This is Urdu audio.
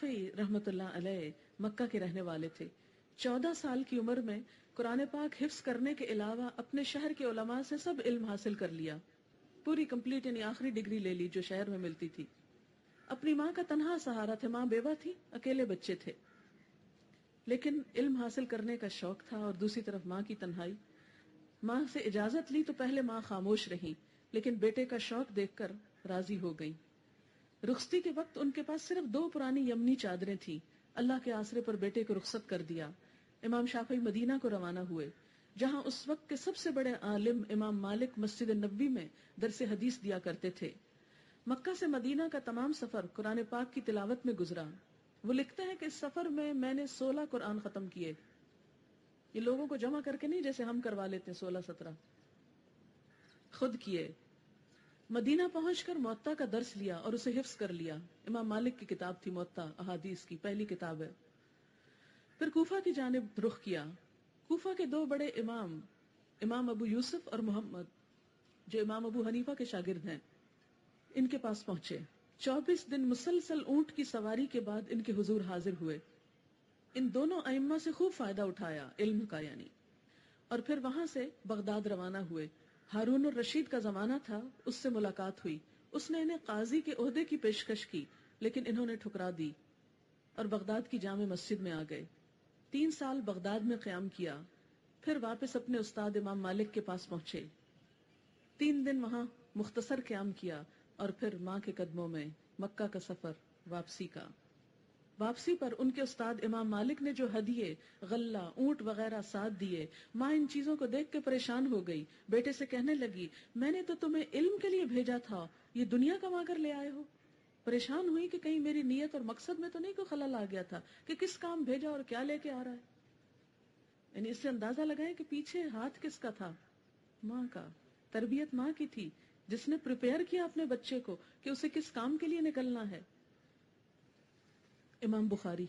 شافعی رحمۃ اللہ علیہ مکہ کے رہنے والے تھے. 14 سال کی عمر میں قرآن پاک حفظ کرنے کے علاوہ اپنے شہر کے علماء سے سب علم حاصل کر لیا. پوری کمپلیٹ یعنی آخری ڈگری لے لی جو شہر میں ملتی تھی. اپنی ماں کا تنہا سہارا تھے. ماں بیوہ تھی, اکیلے بچے تھے, لیکن علم حاصل کرنے کا شوق تھا. اور دوسری طرف ماں کی تنہائی. ماں سے اجازت لی تو پہلے ماں خاموش رہی, لیکن بیٹے کا شوق دیکھ کر راضی ہو گئی. رخصتی کے وقت ان کے پاس صرف 2 پرانی یمنی چادریں تھیں. اللہ کے آسرے پر بیٹے کو رخصت کر دیا. امام شافعی مدینہ کو روانہ ہوئے, جہاں اس وقت کے سب سے بڑے عالم امام مالک مسجد نبوی میں درس حدیث دیا کرتے تھے. مکہ سے مدینہ کا تمام سفر قرآن پاک کی تلاوت میں گزرا. وہ لکھتے ہیں کہ اس سفر میں نے 16 قرآن ختم کیے. یہ لوگوں کو جمع کر کے نہیں جیسے ہم کروا لیتے ہیں 16-17, خود کیے. مدینہ پہنچ کر موطا کا درس لیا اور اسے حفظ کر لیا. امام مالک کی کتاب تھی موطا, احادیث کی پہلی کتاب ہے. پھر کوفہ کی جانب رخ کیا. کوفہ کے 2 بڑے امام, امام ابو یوسف اور محمد, جو امام ابو حنیفہ کے شاگرد ہیں, ان کے پاس پہنچے. 24 دن مسلسل اونٹ کی سواری کے بعد ان کے حضور حاضر ہوئے. ان دونوں ائمہ سے خوب فائدہ اٹھایا علم کا یعنی. اور پھر وہاں سے بغداد روانہ ہوئے. ہارون الرشید کا زمانہ تھا, اس سے ملاقات ہوئی. اس نے انہیں قاضی کے عہدے کی پیشکش کی, لیکن انہوں نے ٹھکرا دی اور بغداد کی جامع مسجد میں آ گئے. 3 سال بغداد میں قیام کیا. پھر واپس اپنے استاد امام مالک کے پاس پہنچے. 3 دن وہاں مختصر قیام کیا اور پھر ماں کے قدموں میں مکہ کا سفر واپسی کا. واپسی پر ان کے استاد امام مالک نے جو ہدیے, غلہ, اونٹ وغیرہ ساتھ دیے, ماں ان چیزوں کو دیکھ کے پریشان ہو گئی. بیٹے سے کہنے لگی, میں نے تو تمہیں علم کے لیے بھیجا تھا, یہ دنیا کما کر لے آئے ہو. پریشان ہوئی کہ کہیں میری نیت اور مقصد میں تو نہیں کوئی خلل آ گیا تھا کہ کس کام بھیجا اور کیا لے کے آ رہا ہے. یعنی اس سے اندازہ لگائیں کہ پیچھے ہاتھ کس کا تھا, ماں کا. تربیت ماں کی تھی جس نے پریپیئر کیا اپنے بچے کو کہ اسے کس کام کے لیے نکلنا ہے. امام بخاری